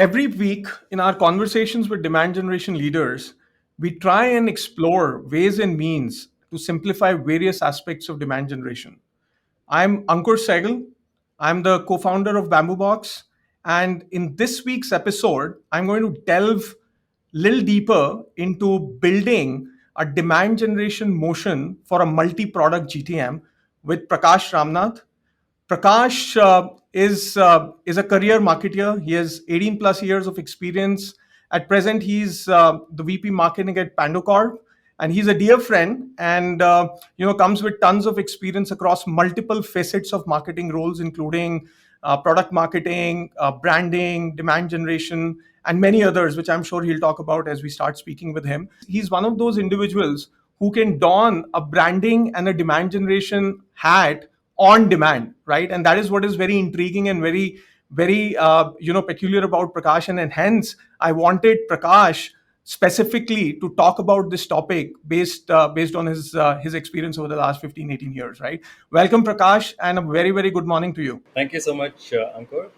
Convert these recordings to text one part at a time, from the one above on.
Every week in our conversations with demand generation leaders, we try and explore ways and means to simplify various aspects of demand generation. I'm Ankur Saigal. I'm the co founder of BambooBox. And in this week's episode, I'm going to delve a little deeper into building a demand generation motion for a multi product GTM with Prakash Ramnath. Prakash is a career marketer. He has 18 plus years of experience. At present, he's the VP marketing at PandoCorp, and he's a dear friend. And comes with tons of experience across multiple facets of marketing roles, including product marketing, branding, demand generation, and many others, which I'm sure he'll talk about as we start speaking with him. He's one of those individuals who can don a branding and a demand generation hat on demand, right? And that is what is very intriguing and very peculiar about Prakash. And hence, I wanted Prakash specifically to talk about this topic based on his experience over the last 15-18 years, right? Welcome, Prakash, and a very, very good morning to you. Thank you so much, Ankur.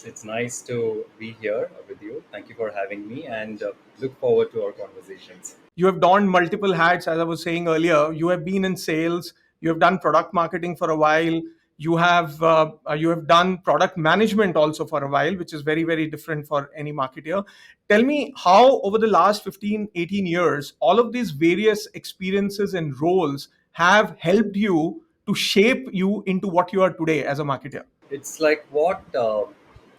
It's nice to be here with you. Thank you for having me, and look forward to our conversations. You have donned multiple hats, as I was saying earlier. You have been in sales. You have done product marketing for a while. You have done product management also for a while, which is very, very different for any marketer. Tell me how over the last 15-18 years, all of these various experiences and roles have helped you to shape you into what you are today as a marketer. It's like what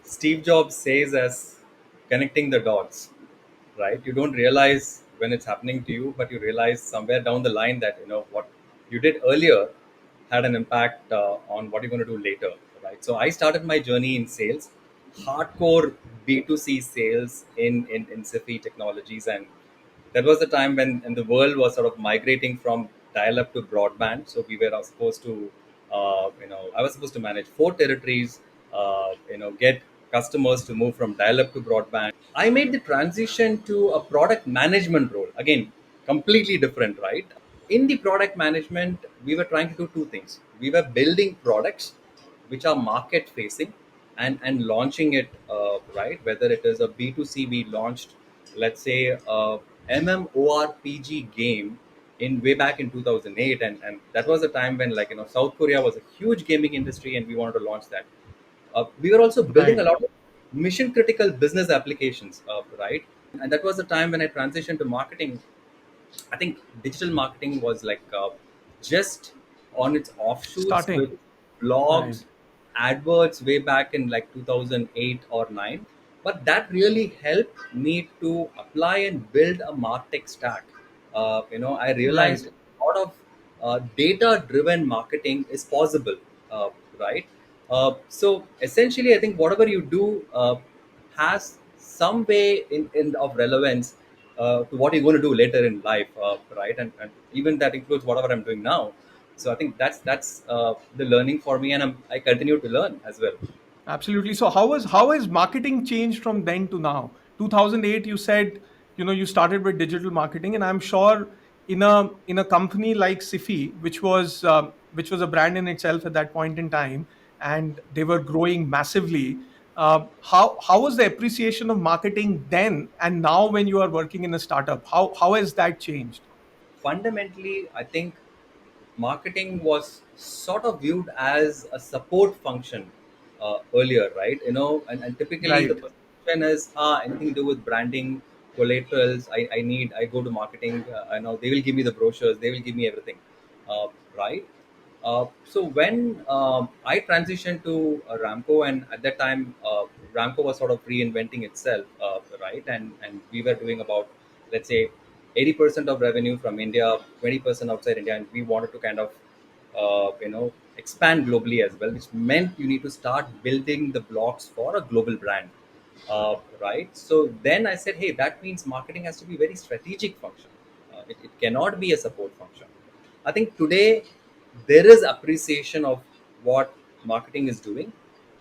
Steve Jobs says as connecting the dots, right? You don't realize when it's happening to you, but you realize somewhere down the line that what you did earlier had an impact on what you're going to do later, right? So I started my journey in sales, hardcore B2C sales in SIFI technologies, and that was the time when the world was sort of migrating from dial-up to broadband. So we were supposed to, I was supposed to manage four territories, get customers to move from dial-up to broadband. I made the transition to a product management role. Again, completely different, right? In the product management, we were trying to do two things. We were building products which are market facing and launching it, right? Whether it is a B2C, we launched, let's say, a MMORPG game in way back in 2008. And that was a time when, like, South Korea was a huge gaming industry and we wanted to launch that. We were also building Right. a lot of mission critical business applications, right? And that was the time when I transitioned to marketing. I think digital marketing was like just on its offshoots with Starting. Right. blogs, adverts way back in like 2008 or 9. But that really helped me to apply and build a martech stack. I realized Right. a lot of data driven marketing is possible, right? So essentially, I think whatever you do has some way in of relevance to what you're going to do later in life, right? And even that includes whatever I'm doing now. So I think that's the learning for me, and I continue to learn as well. Absolutely. So how has marketing changed from then to now? 2008, you said, you started with digital marketing, and I'm sure in a company like Sifi, which was a brand in itself at that point in time, and they were growing massively. How was the appreciation of marketing then and now when you are working in a startup? How has that changed? Fundamentally, I think marketing was sort of viewed as a support function earlier, right? And typically the Right. perception is anything to do with branding, collaterals. I go to marketing. I know they will give me the brochures, they will give me everything, right? So when I transitioned to Ramco, and at that time, Ramco was sort of reinventing itself, right? And we were doing about, let's say, 80% of revenue from India, 20% outside India, and we wanted to kind of, expand globally as well, which meant you need to start building the blocks for a global brand, right? So then I said, hey, that means marketing has to be very strategic function. It cannot be a support function. I think today there is appreciation of what marketing is doing,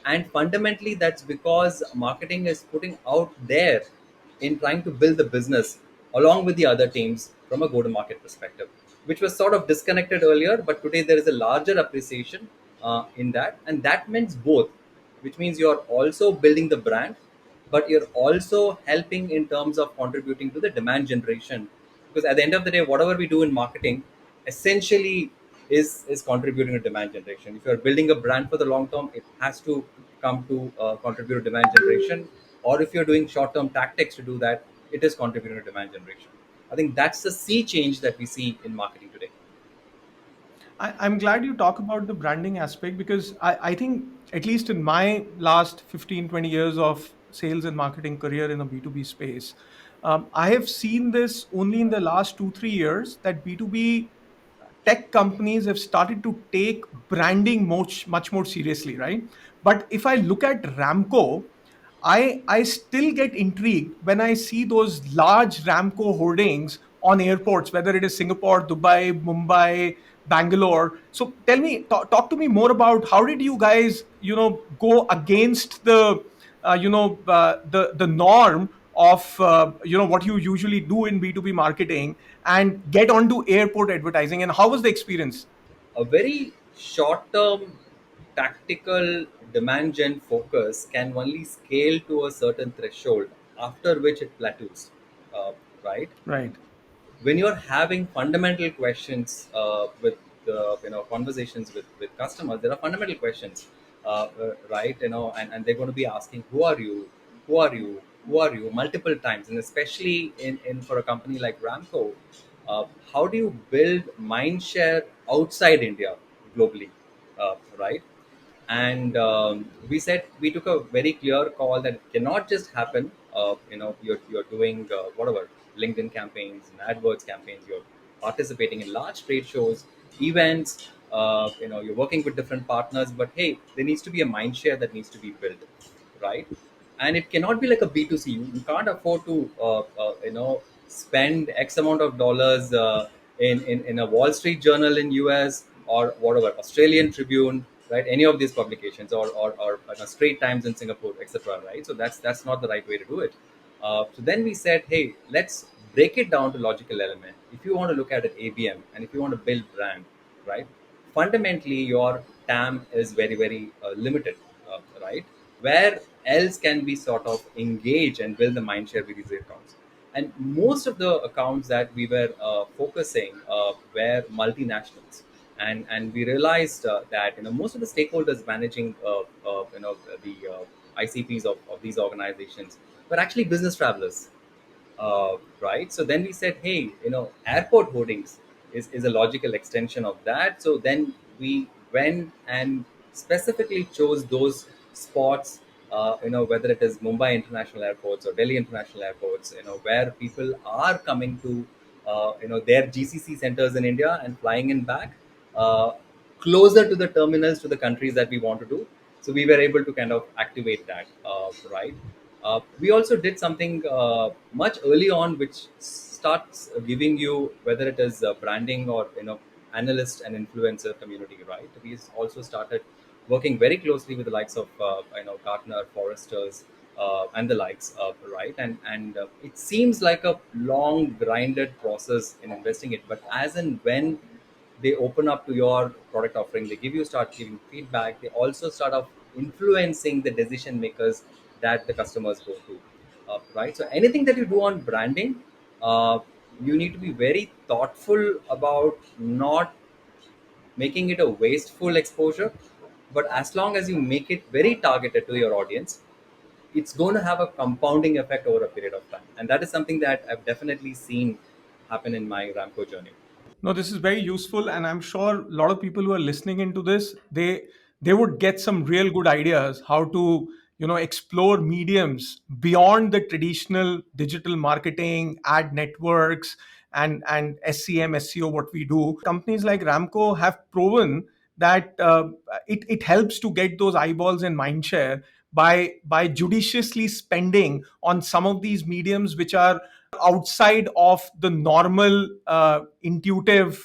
and fundamentally that's because marketing is putting out there in trying to build the business along with the other teams from a go-to-market perspective, which was sort of disconnected earlier, but today there is a larger appreciation in that, and that means both, which means you're also building the brand, but you're also helping in terms of contributing to the demand generation, because at the end of the day, whatever we do in marketing essentially is contributing to demand generation. If you're building a brand for the long term, it has to come to contribute to demand generation, or if you're doing short term tactics to do that, it is contributing to demand generation. I think that's the sea change that we see in marketing today. I'm glad you talk about the branding aspect because I think, at least in my last 15, 20 years of sales and marketing career in the B2B space, I have seen this only in the last 2, 3 years that B2B tech companies have started to take branding much more seriously, right? But if I look at Ramco, I still get intrigued when I see those large Ramco hoardings on airports, whether it is Singapore, Dubai, Mumbai, Bangalore. So tell me, talk to me more about how did you guys, go against the norm of what you usually do in B2B marketing and get onto airport advertising, and how was the experience? A very short term tactical demand gen focus can only scale to a certain threshold, after which it plateaus, uh, right? Right. When you're having fundamental questions with conversations with customers, there are fundamental questions, right? And they're going to be asking, who are you, who are you, who are you, multiple times. And especially in for a company like Ramco, how do you build mind share outside India globally, right? And we said, we took a very clear call that it cannot just happen. You're doing whatever LinkedIn campaigns and AdWords campaigns, you're participating in large trade shows, events, you're working with different partners, but hey, there needs to be a mind share that needs to be built, right? And it cannot be like a B2C. You can't afford to spend X amount of dollars in a Wall Street Journal in US, or whatever, Australian Tribune, right? Any of these publications, or Straight Times in Singapore, etc., right? So that's not the right way to do it. So then we said, hey, let's break it down to logical element. If you want to look at it ABM, and if you want to build brand, right? Fundamentally, your TAM is very, very limited, right? Where else can we sort of engage and build the mindshare with these accounts? And most of the accounts that we were focusing were multinationals, and we realized that most of the stakeholders managing the ICPs of these organizations were actually business travelers, right? So then we said, hey, airport hoardings is a logical extension of that. So then we went and specifically chose those spots, whether it is Mumbai International Airports or Delhi International Airports, where people are coming to, their GCC centers in India and flying in back, uh, closer to the terminals to the countries that we want to do. So we were able to kind of activate that, right? We also did something much early on, which starts giving you, whether it is branding or analyst and influencer community, right? We also started working very closely with the likes of Gartner, Foresters, and the likes, right? And it seems like a long grinded process in investing it, but as and when they open up to your product offering, they give you start giving feedback, they also start of influencing the decision makers that the customers go to, right? So anything that you do on branding, uh, you need to be very thoughtful about not making it a wasteful exposure, but as long as you make it very targeted to your audience, it's going to have a compounding effect over a period of time. And that is something that I've definitely seen happen in my Ramco journey. No, this is very useful, and I'm sure a lot of people who are listening into this, they would get some real good ideas how to explore mediums beyond the traditional digital marketing, ad networks, and SCM, SEO. What we do, companies like Ramco have proven that it helps to get those eyeballs and mindshare by judiciously spending on some of these mediums which are outside of the normal intuitive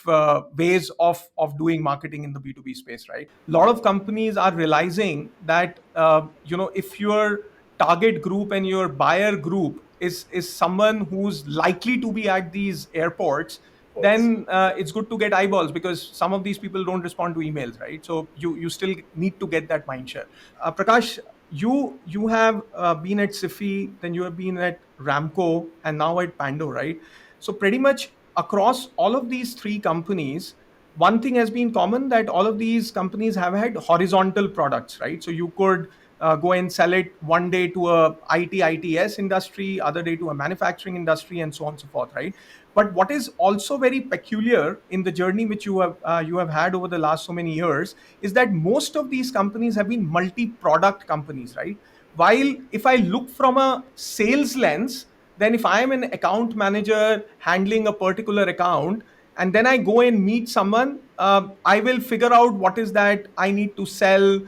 ways of doing marketing in the B2B space, right? A lot of companies are realizing that if your target group and your buyer group is someone who's likely to be at these airports, Of course. then it's good to get eyeballs because some of these people don't respond to emails, right? So you still need to get that mind share. Prakash, you have been at Sifi, then you have been at Ramco, and now at Pando, right? So pretty much across all of these three companies, one thing has been common, that all of these companies have had horizontal products, right? So you could go and sell it one day to a ITS industry, other day to a manufacturing industry, and so on and so forth, right? But what is also very peculiar in the journey which you have had over the last so many years is that most of these companies have been multi-product companies, right? While if I look from a sales lens, then if I am an account manager handling a particular account, and then I go and meet someone, I will figure out what is that I need to sell.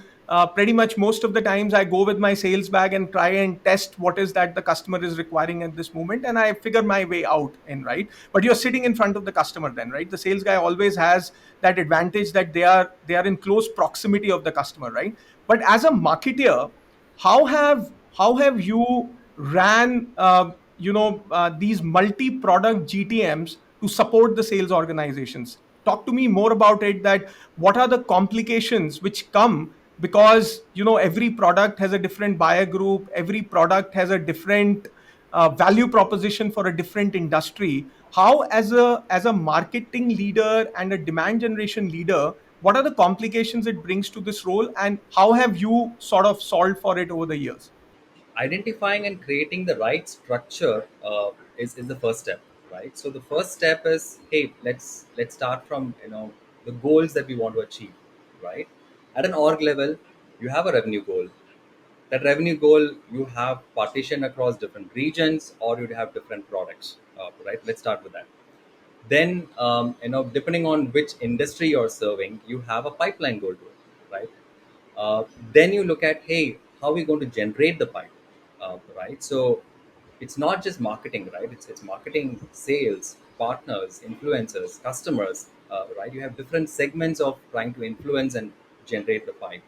Pretty much most of the times I go with my sales bag and try and test what is that the customer is requiring at this moment, and I figure my way out in, right? But you're sitting in front of the customer then, right? The sales guy always has that advantage that they are in close proximity of the customer, right? But as a marketer, how have you ran these multi-product GTMs to support the sales organizations? Talk to me more about it, that what are the complications which come because every product has a different buyer group, every product has a different value proposition for a different industry. How, as a marketing leader and a demand generation leader, what are the complications it brings to this role, and how have you sort of solved for it over the years? Identifying and creating the right structure is the first step, right? So the first step is, hey, let's start from the goals that we want to achieve, right? At an org level, you have a revenue goal. That revenue goal you have partitioned across different regions, or you have different products, right? Let's start with that. Then depending on which industry you're serving, you have a pipeline goal to it, right? Then you look at, hey, how are we going to generate the pipe, right? So it's not just marketing, right? It's marketing, sales, partners, influencers, customers, right? You have different segments of trying to influence and generate the pipe,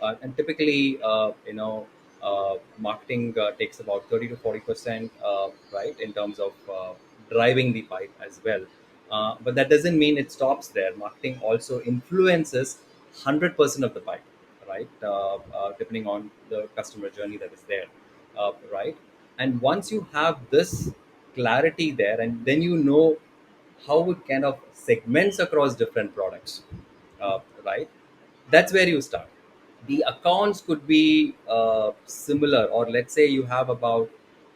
and typically marketing takes about 30 to 40%, right, in terms of driving the pipe as well. But that doesn't mean it stops there. Marketing also influences 100% of the pipe, right? Depending on the customer journey that is there, right? And once you have this clarity there, and then how it kind of segments across different products, right? That's where you start. The accounts could be similar, or let's say you have about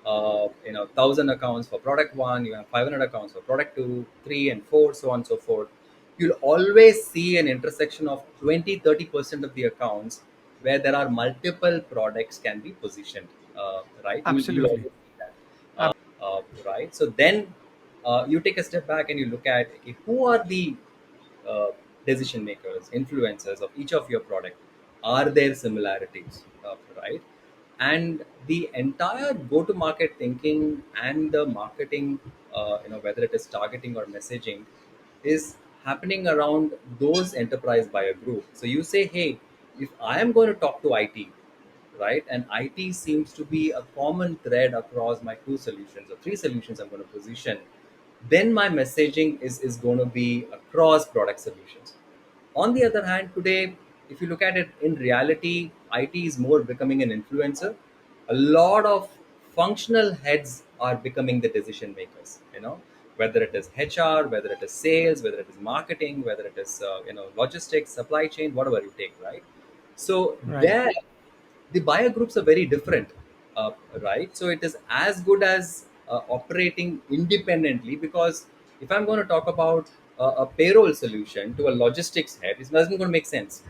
1,000 accounts for product one, you have 500 accounts for product two, three, and four, so on and so forth. You'll always see an intersection of 20-30% of the accounts where there are multiple products can be positioned, right? You'll Absolutely. always see that, right? So then you take a step back and you look at, okay, who are the uh, decision makers, influencers of each of your product. Are there similarities, right? And the entire go-to-market thinking and the marketing, whether it is targeting or messaging, is happening around those enterprise buyer group. So you say, hey, if I am going to talk to IT, right, and IT seems to be a common thread across my two solutions or three solutions I'm going to position, then my messaging is going to be across product solutions. On the other hand, today, if you look at it in reality, IT is more becoming an influencer. A lot of functional heads are becoming the decision makers, whether it is HR, whether it is sales, whether it is marketing, whether it is logistics, supply chain, whatever you take, right? So Right. there the buyer groups are very different, uh, right? So it is as good as operating independently, because if I'm going to talk about a payroll solution to a logistics head, it doesn't going to make sense,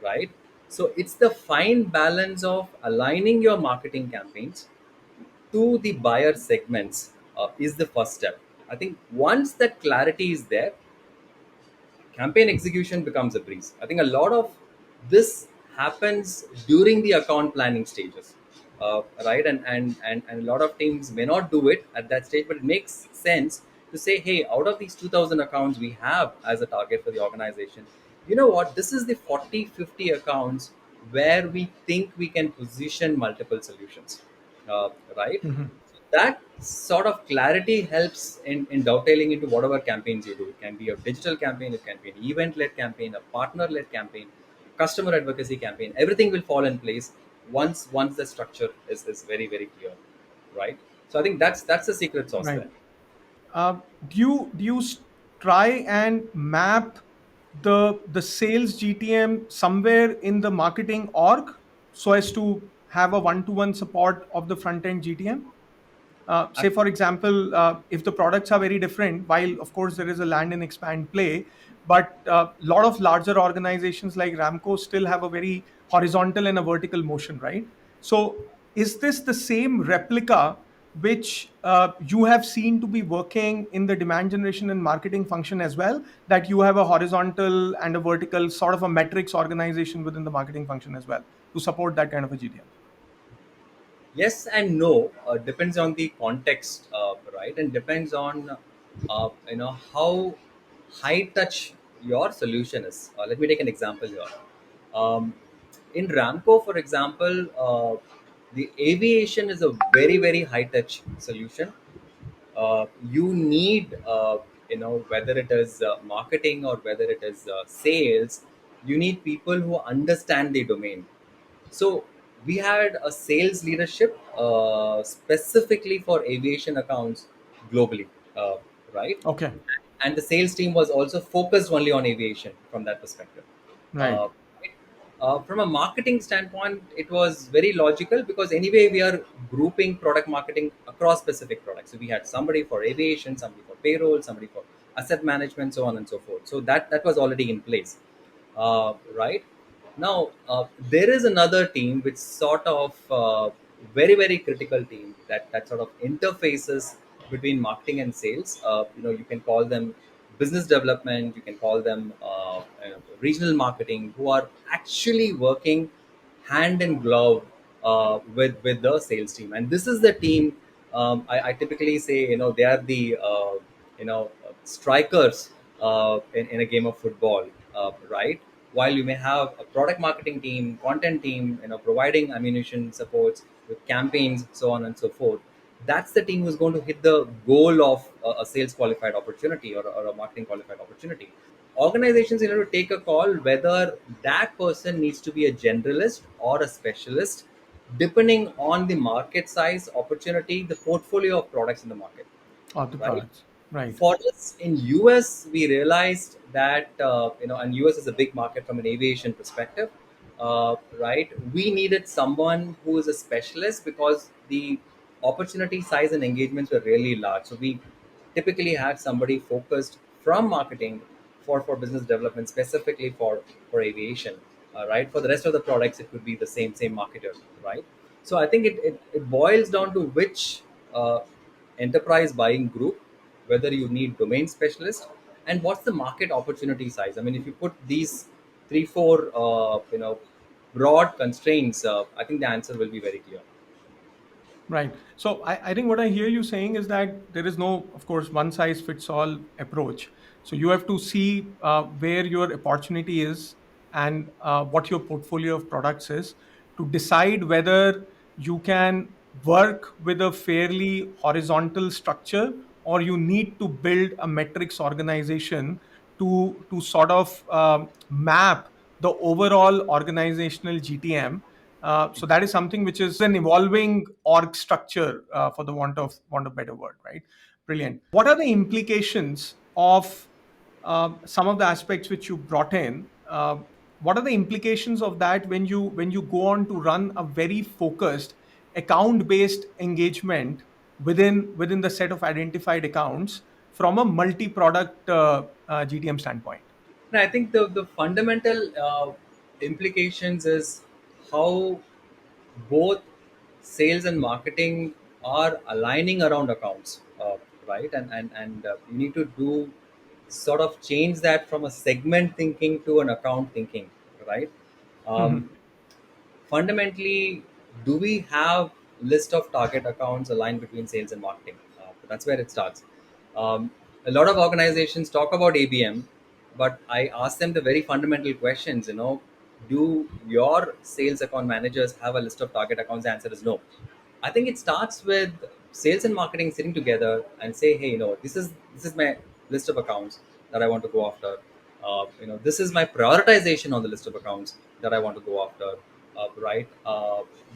right? So it's the fine balance of aligning your marketing campaigns to the buyer segments, is the first step. I think once that clarity is there, campaign execution becomes a breeze. I think a lot of this happens during the account planning stages, right? And a lot of teams may not do it at that stage, but it makes sense to say, hey, out of these 2,000 accounts we have as a target for the organization, you know what? This is the 40, 50 accounts where we think we can position multiple solutions, right? That sort of clarity helps in dovetailing into whatever campaigns you do. It can be a digital campaign, it can be an event led campaign, a partner led campaign, customer advocacy campaign. Everything will fall in place once the structure is very very clear, right? So I think that's the secret sauce Right. there. Do you try and map the sales GTM somewhere in the marketing org so as to have a one-to-one support of the front end GTM? Say for example, if the products are very different, while of course there is a land and expand play, but a lot of larger organizations like Ramco still have a very horizontal and a vertical motion, right? So is this the same replica which you have seen to be working in the demand generation and marketing function as well, that you have a horizontal and a vertical sort of a metrics organization within the marketing function as well to support that kind of a GTM? Yes and no, depends on the context, right? And depends on how high touch your solution is. Let me take an example here. um, in Ramco, for example, the aviation is a very very high touch solution. You need, whether it is marketing or whether it is sales, you need people who understand the domain. So we had a sales leadership specifically for aviation accounts globally, uh, right? Okay. And the sales team was also focused only on aviation from that perspective. Right. Uh, from a marketing standpoint, it was very logical because anyway we are grouping product marketing across specific products. So we had somebody for aviation, somebody for payroll, somebody for asset management, so on and so forth. So that was already in place, right? Now there is another team which sort of very very critical team that sort of interfaces between marketing and sales. You can call them business development, you can call them regional marketing, who are actually working hand in glove with the sales team. And this is the team, I typically say, they are the strikers in a game of football, right? While you may have a product marketing team, content team, providing ammunition supports with campaigns, so on and so forth, that's the team who's going to hit the goal of a sales qualified opportunity, or a marketing qualified opportunity. Organizations to take a call whether that person needs to be a generalist or a specialist, depending on the market size, opportunity, the portfolio of products in the market, Of the right? products. Right. For us in US, we realized that and US is a big market from an aviation perspective, right? We needed someone who is a specialist because the opportunity size and engagements were really large. So we typically had somebody focused from marketing for business development, specifically for aviation, right? For the rest of the products, it could be the same marketer, right? So I think it boils down to which enterprise buying group, whether you need domain specialist, and what's the market opportunity size. I mean, if you put these three four broad constraints, I think the answer will be very clear. Right. So I think what I hear you saying is that there is no, of course, one size fits all approach. So you have to see where your opportunity is and what your portfolio of products is to decide whether you can work with a fairly horizontal structure, or you need to build a metrics organization to sort of map the overall organizational GTM. So that is something which is an evolving org structure, for the want of better word, right? Brilliant. What are the implications of some of the aspects which you brought in? What are the implications of that when you go on to run a very focused account based engagement within the set of identified accounts from a multi product GTM standpoint? And I think the fundamental implications is how both sales and marketing are aligning around accounts, right? And you need to do sort of change that from a segment thinking to an account thinking, right? um, Mhm. Fundamentally, do we have list of target accounts aligned between sales and marketing? That's where it starts. A lot of organizations talk about ABM, but I ask them the very fundamental questions. Do your sales account managers have a list of target accounts? The answer is no. I think it starts with sales and marketing sitting together and say, hey, this is my list of accounts that I want to go after. This is my prioritization on the list of accounts that I want to go after. right?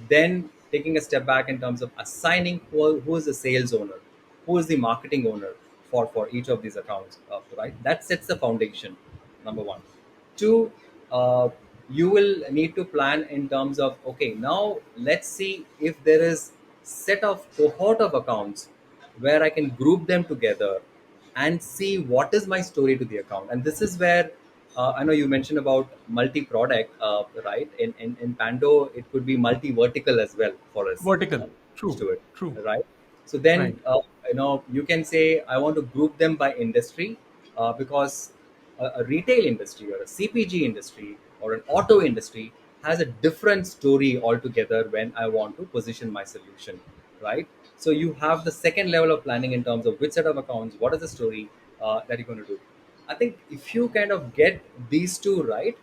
Then taking a step back in terms of assigning who is the sales owner, who is the marketing owner for each of these accounts, right? That sets the foundation, number one. Two, you will need to plan in terms of, okay, now let's see if there is set of cohort of accounts where I can group them together and see what is my story to the account. And this is where I know you mentioned about multi-product, right? In Pando, it could be multi-vertical as well for us Vertical. to True. it, True. right? So then, Right. you can say I want to group them by industry, because a retail industry or a CPG industry or an auto industry has a different story altogether when I want to position my solution, right? So you have the second level of planning in terms of which set of accounts, what is the story that you're going to do. I think if you kind of get these two right,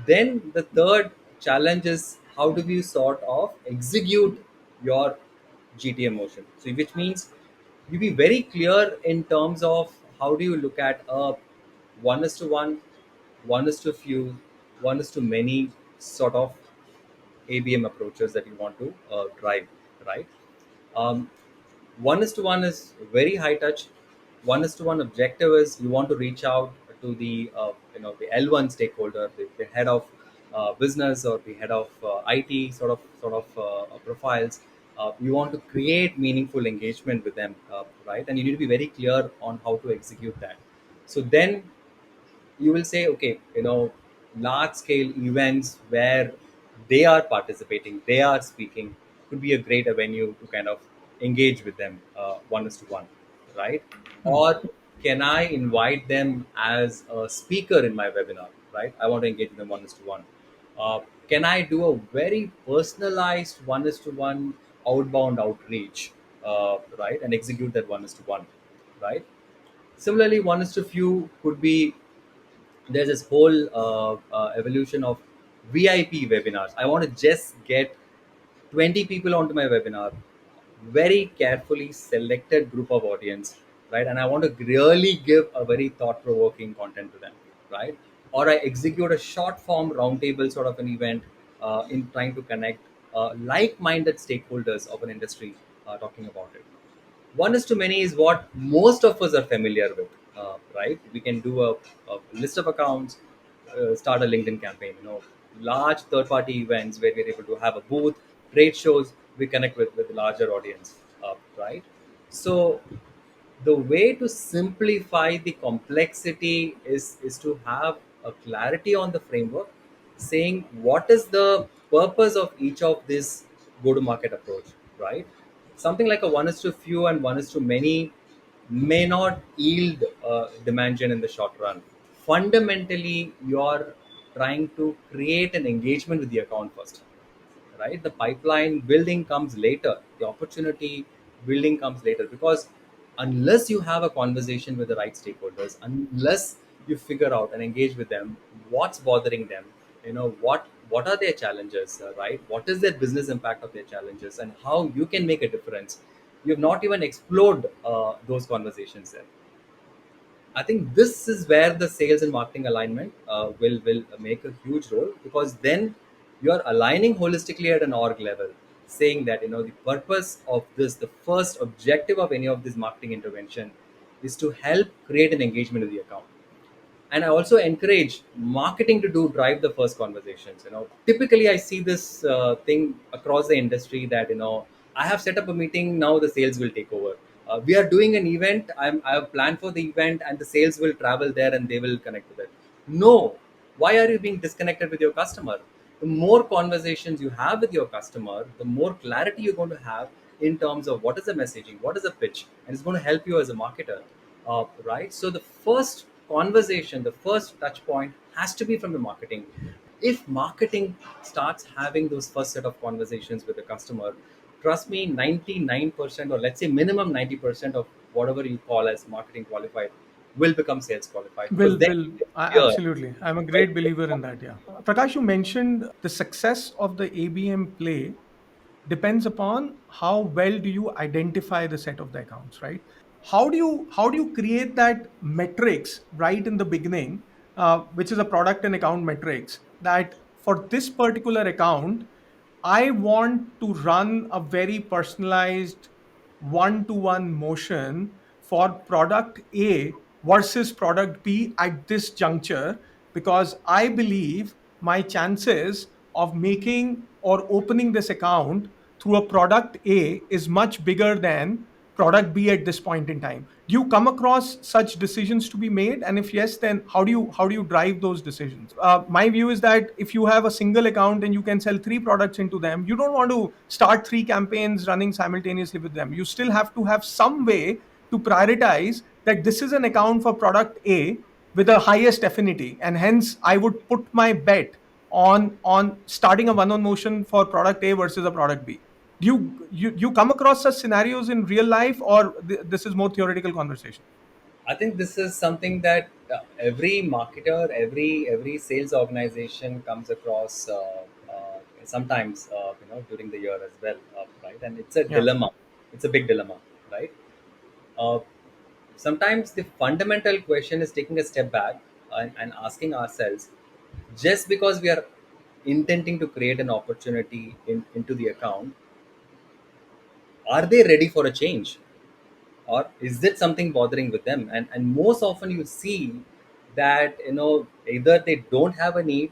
then the third challenge is how do we sort of execute your GTM motion. So, which means you be very clear in terms of how do you look at a one is to one is to few, one is to many sort of ABM approaches that you want to drive, right? Um, one is to one is very high touch. One is to one objective is you want to reach out to the the L1 stakeholder, the head of business or the head of IT sort of profiles. You want to create meaningful engagement with them, right? And you need to be very clear on how to execute that. So then you will say, okay, large scale events where they are participating, they are speaking, could be a great avenue to kind of engage with them one is to one, right? Hmm. Or can I invite them as a speaker in my webinar, right? I want to engage with them one is to one. Can I do a very personalized one is to one outbound outreach, right? And execute that one is to one, right? Similarly, one is to few could be there's this whole evolution of VIP webinars. I want to just get 20 people onto my webinar, very carefully selected group of audience, right? And I want to really give a very thought provoking content to them, right? Or I execute a short form roundtable sort of an event in trying to connect like minded stakeholders of an industry talking about it. One is to many is what most of us are familiar with, right? We can do a list of accounts, start a LinkedIn campaign, large third party events where we're able to have a booth, trade shows, we connect with a larger audience, right? So the way to simplify the complexity is to have a clarity on the framework, saying what is the purpose of each of this go to market approach, right? Something like a one is to few and one is to many may not yield demand gen in the short run. Fundamentally you're trying to create an engagement with the account first, right? The pipeline building comes later, the opportunity building comes later, because unless you have a conversation with the right stakeholders, unless you figure out and engage with them what's bothering them, what are their challenges, right? What is their business impact of their challenges and how you can make a difference, you have not even explored those conversations there. I think this is where the sales and marketing alignment will make a huge role, because then you are aligning holistically at an org level, saying that the purpose of this, the first objective of any of this marketing intervention, is to help create an engagement with the account. And I also encourage marketing to do drive the first conversations. Typically I see this thing across the industry that I have set up a meeting, now the sales will take over. We are doing an event, I have planned for the event and the sales will travel there and they will connect with it. No, why are you being disconnected with your customer? The more conversations you have with your customer, the more clarity you're going to have in terms of what is the messaging, what is the pitch, and it's going to help you as a marketer, right? So the first conversation, the first touch point has to be from the marketing. If marketing starts having those first set of conversations with the customer, trust me, 99%, or let's say minimum 90% of whatever you call as marketing qualified will become sales qualified, because then Will here, absolutely. I'm a right? great believer in that. Yeah. Prakash, you mentioned the success of the ABM play depends upon how well do you identify the set of the accounts, right? How do you create that metrics right in the beginning, which is a product and account metrics that for this particular account, I want to run a very personalized one-to-one motion for product A versus product B at this juncture, because I believe my chances of making or opening this account through a product A is much bigger than product B at this point in time. Do you come across such decisions to be made? And if yes, then how do you drive those decisions? My view is that if you have a single account and you can sell three products into them, you don't want to start three campaigns running simultaneously with them. You still have to have some way to prioritize that this is an account for product A with the highest affinity, and hence I would put my bet on starting a one-on motion for product A versus a product B. Do you come across such scenarios in real life, or this is more theoretical conversation? I think this is something that every marketer, every sales organization comes across sometimes, during the year as well, right? And it's a Yeah. dilemma. It's a big dilemma, right? Uh, Sometimes the fundamental question is taking a step back and asking ourselves, just because we are intending to create an opportunity into the account, are they ready for a change? Or is it something bothering with them? And most often you see that, either they don't have a need,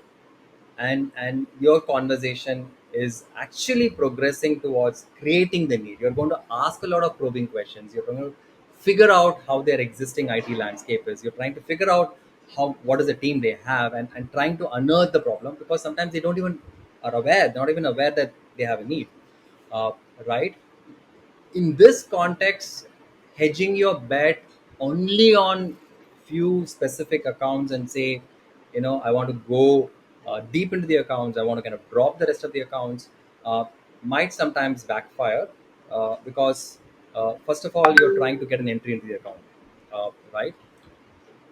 and your conversation is actually progressing towards creating the need. You're going to ask a lot of probing questions. You're going to figure out how their existing IT landscape is. You're trying to figure out how, what is the team they have, and trying to unearth the problem, because sometimes they don't even are aware, not even aware that they have a need. uh, right? In this context, hedging your bet only on few specific accounts and say, I want to go deep into the accounts, I want to kind of drop the rest of the accounts, uh, might sometimes backfire, because first of all, you're trying to get an entry into the account, right?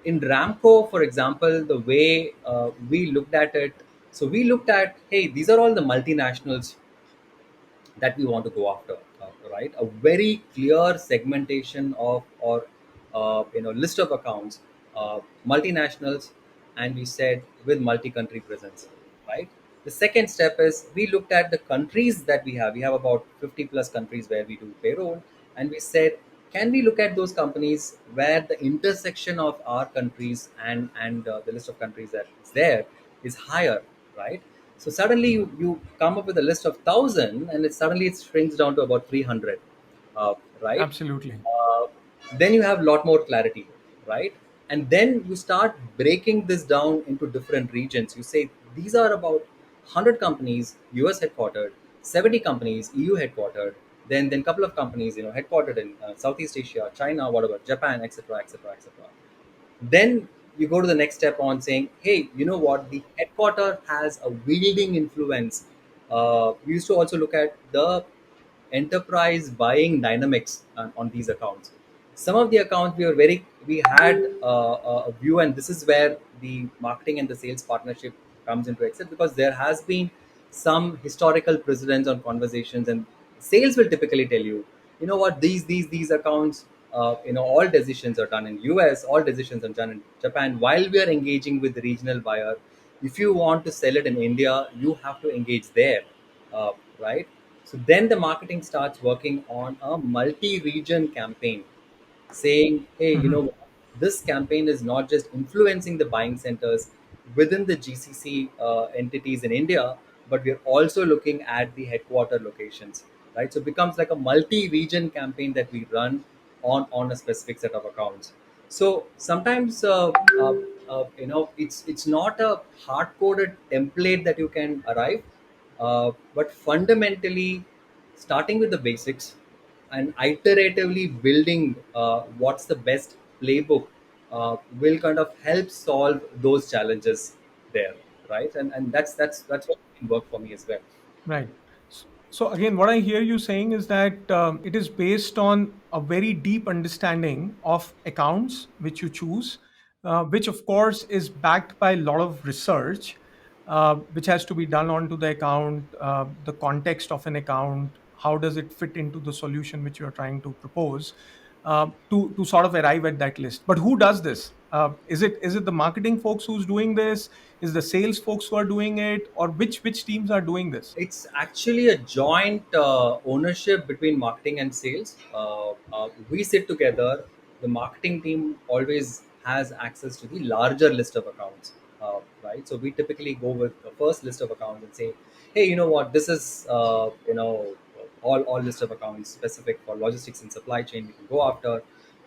In Ramco, for example, the way we looked at it, so we looked at, hey, these are all the multinationals that we want to go after, right? A very clear segmentation of, or list of accounts, multinationals, and we said with multi-country presence, right? The second step is we looked at the countries that we have. We have about 50 plus countries where we do payroll, and we said, can we look at those companies where the intersection of our countries and the list of countries that is there is higher, right? So suddenly you come up with a list of 1,000, and suddenly it shrinks down to about 300, right? Absolutely. Uh, then you have a lot more clarity, right? And then you start breaking this down into different regions. You say these are about 100 companies, US headquartered, 70 companies, EU headquartered, then couple of companies, headquartered in Southeast Asia, China, whatever, Japan, etc., etc., etc. Then you go to the next step on saying, hey, you know what? The headquarter has a wielding influence. We used to also look at the enterprise buying dynamics on these accounts. Some of the accounts we had a view, and this is where the marketing and the sales partnership comes into excel, because there has been some historical precedents on conversations, and sales will typically tell you, you know what, these accounts, all decisions are done in US, all decisions are done in Japan, while we are engaging with the regional buyer. If you want to sell it in India, you have to engage there, right? So then the marketing starts working on a multi-region campaign, saying, hey, Mhm. this campaign is not just influencing the buying centers within the GCC entities in India, but we're also looking at the headquarter locations, right? So it becomes like a multi-region campaign that we run on a specific set of accounts. So sometimes, it's not a hard-coded template that you can arrive, but fundamentally starting with the basics and iteratively building what's the best playbook will kind of help solve those challenges there, right? And that's what can work for me as well. Right. So again, what I hear you saying is that it is based on a very deep understanding of accounts which you choose, which of course is backed by a lot of research, which has to be done onto the account, the context of an account, how does it fit into the solution which you are trying to propose, to sort of arrive at that list. But who does this? Is it the marketing folks who's doing this? Is the sales folks who are doing it, or which teams are doing this? It's actually a joint ownership between marketing and sales. We sit together. The marketing team always has access to the larger list of accounts, right? So we typically go with the first list of accounts and say, hey, you know what? This is all list of accounts specific for logistics and supply chain. We can go after.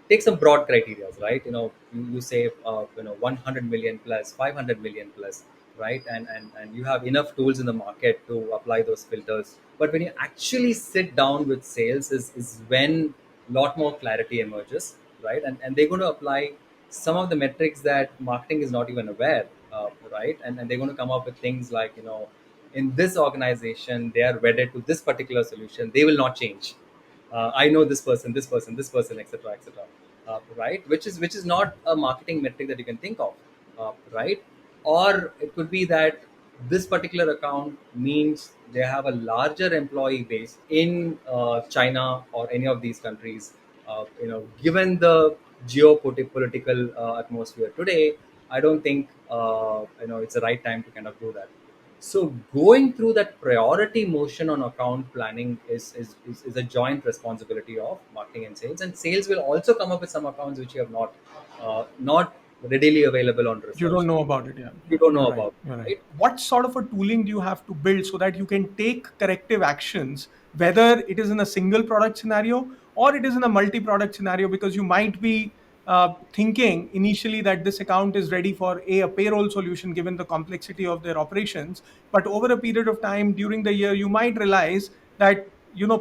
Take some broad criteria, right? You say 100 million plus, 500 million plus, right? And you have enough tools in the market to apply those filters. But when you actually sit down with sales is when a lot more clarity emerges, right? And they're going to apply some of the metrics that marketing is not even aware, right? And they're going to come up with things like, in this organization they are wedded to this particular solution, they will not change. I know this person, etc., etc. Right? Which is not a marketing metric that you can think of, right? Or it could be that this particular account means they have a larger employee base in China or any of these countries. Given the geopolitical atmosphere today, I don't think it's the right time to kind of do that. So going through that priority motion on account planning is a joint responsibility of marketing and sales. And sales will also come up with some accounts which you have not readily available on You research. don't know about it. Yeah, You don't know you're right. about, You're right. right? What sort of a tooling do you have to build so that you can take corrective actions, whether it is in a single product scenario or it is in a multi-product scenario? Because you might be thinking initially that this account is ready for a payroll solution given the complexity of their operations, but over a period of time during the year, you might realize that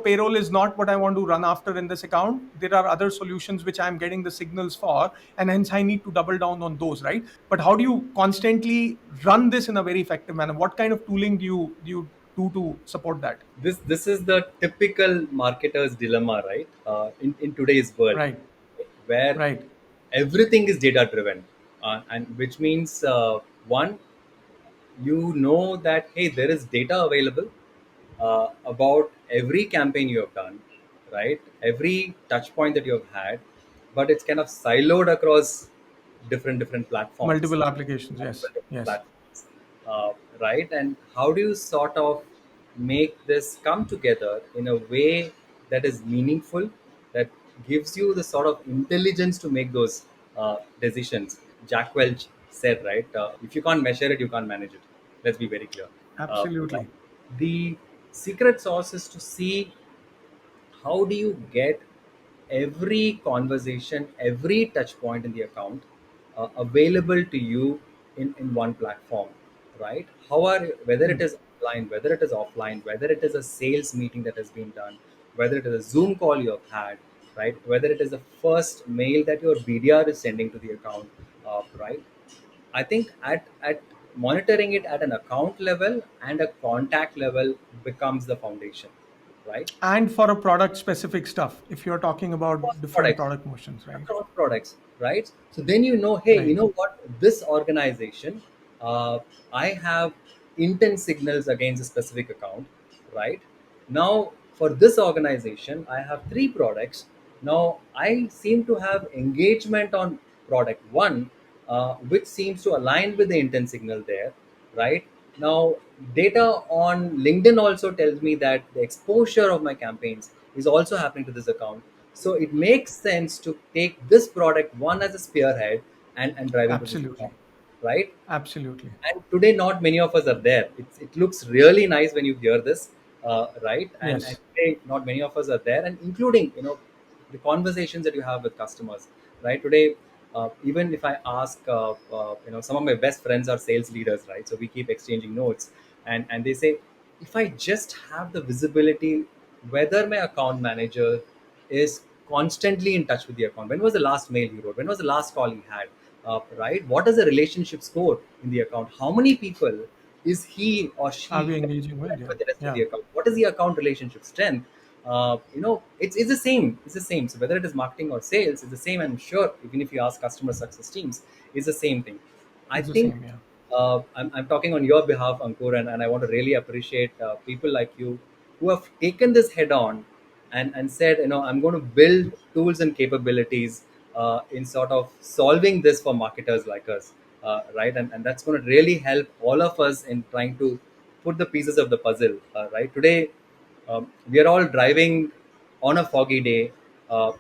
payroll is not what I want to run after in this account. There are other solutions which I'm getting the signals for, and hence I need to double down on those, right? But how do you constantly run this in a very effective manner? What kind of tooling do you do to support that? This is the typical marketer's dilemma, right? In today's world, Right, where right. everything is data driven, and which means one, that hey, there is data available about every campaign you have done, right? Every touch point that you have had, but it's kind of siloed across different platforms, Multiple applications. multiple Yes, different yes. platforms, right? And how do you sort of make this come together in a way that is meaningful, that gives you the sort of intelligence to make those decisions? Jack Welch said, right? If you can't measure it, you can't manage it. Let's be very clear. Right? Absolutely. The secret sauce is to see how do you get every conversation, every touch point in the account available to you in one platform, right? Whether it Hmm. is online, whether it is offline, whether it is a sales meeting that has been done, whether it is a Zoom call you have had, right? Whether it is the first mail that your BDR is sending to the account, right? I think at monitoring it at an account level and a contact level becomes the foundation, right? And for a product specific stuff, if you're talking about different Products, product motions, right? across products, right? So then hey, you Right. know what? This organization, I have intent signals against a specific account, right? Now, for this organization, I have three products. Now, I seem to have engagement on product one, which seems to align with the intent signal there, right? Now, data on LinkedIn also tells me that the exposure of my campaigns is also happening to this account. So it makes sense to take this product one as a spearhead and drive into this account, Absolutely. right? Absolutely. And today, not many of us are there. It looks really nice when you hear this, right? And Yes. today, not many of us are there, and including the conversations that you have with customers, right? Today, even if I ask, some of my best friends are sales leaders, right? So we keep exchanging notes, and they say, if I just have the visibility whether my account manager is constantly in touch with the account. When was the last mail he wrote? When was the last call he had? Right? What is the relationship score in the account? How many people is he or Are we she engaging with? Yeah. with the rest of the Yeah. account? What is the account relationship strength? It's the same. It's the same. So whether it is marketing or sales, it's the same. I'm sure even if you ask customer success teams, it's the same thing. I It's the think same. Yeah. I'm talking on your behalf, Ankur, and I want to really appreciate people like you who have taken this head on and said, I'm going to build tools and capabilities in sort of solving this for marketers like us, right? And that's going to really help all of us in trying to put the pieces of the puzzle, right? Today, we are all driving on a foggy day,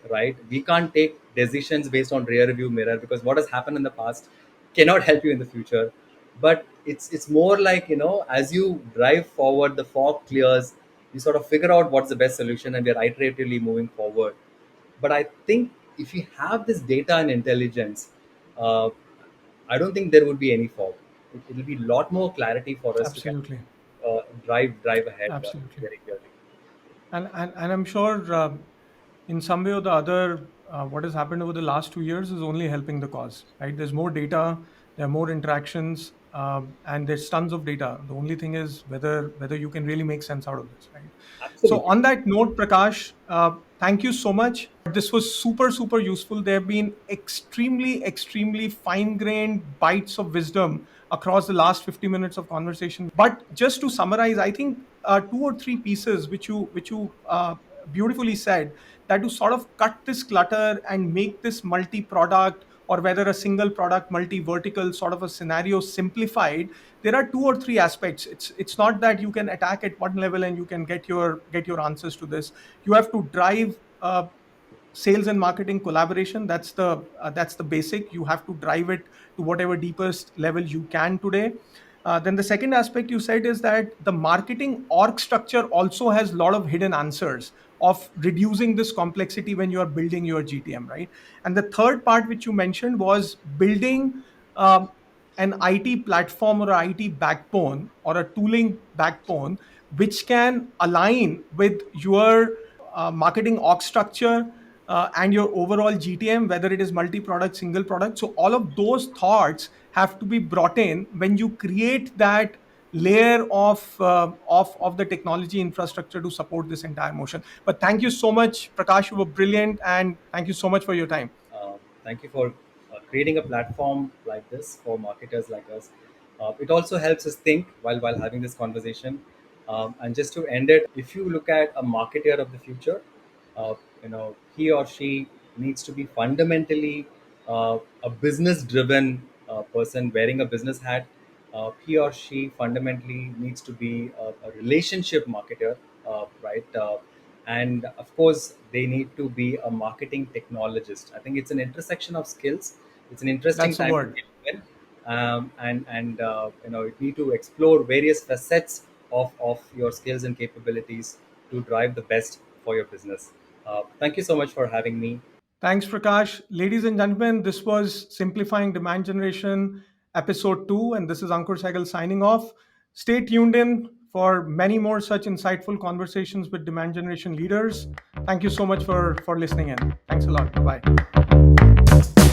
right? We can't take decisions based on rear view mirror because what has happened in the past cannot help you in the future. But it's more like, as you drive forward, the fog clears, you sort of figure out what's the best solution, and we're iteratively moving forward. But I think if we have this data and intelligence, uh, I don't think there would be any fog. It'll be a lot more clarity for us to kind Absolutely. of, drive ahead Absolutely. very clearly. And I'm sure in some way or the other, what has happened over the last 2 years is only helping the cause, right? There's more data, there are more interactions, and there's tons of data. The only thing is whether you can really make sense out of this, right? So Absolutely. on that note, Prakash, thank you so much. This was super, super useful. There have been extremely, extremely fine-grained bites of wisdom across the last 50 minutes of conversation. But just to summarize, I think two or three pieces which you beautifully said, that to sort of cut this clutter and make this multi-product or whether a single product multi-vertical sort of a scenario simplified, there are two or three aspects. It's not that you can attack at one level and you can get your answers to this. You have to drive sales and marketing collaboration. That's the basic. You have to drive it to whatever deepest level you can today. Then the second aspect you said is that the marketing org structure also has a lot of hidden answers of reducing this complexity when you are building your GTM, right? And the third part which you mentioned was building um, an IT platform or an IT backbone or a tooling backbone which can align with your marketing org structure and your overall GTM, whether it is multi-product, single product. So all of those thoughts have to be brought in when you create that layer of the technology infrastructure to support this entire motion. But thank you so much, Prakash. You were brilliant, and thank you so much for your time. Thank you for creating a platform like this for marketers like us. It also helps us think while having this conversation. And just to end it, if you look at a marketer of the future, he or she needs to be fundamentally a business-driven person wearing a business hat. He or she fundamentally needs to be a relationship marketer, right? And of course they need to be a marketing technologist. I think it's an intersection of skills. It's an interesting That's the time to word. get in, and you need to explore various facets of your skills and capabilities to drive the best for your business. Thank you so much for having me. Thanks, Prakash. Ladies and gentlemen, this was Simplifying Demand Generation, episode 2, and this is Ankur Saigal signing off. Stay tuned in for many more such insightful conversations with demand generation leaders. Thank you so much for listening in. Thanks a lot. Bye bye.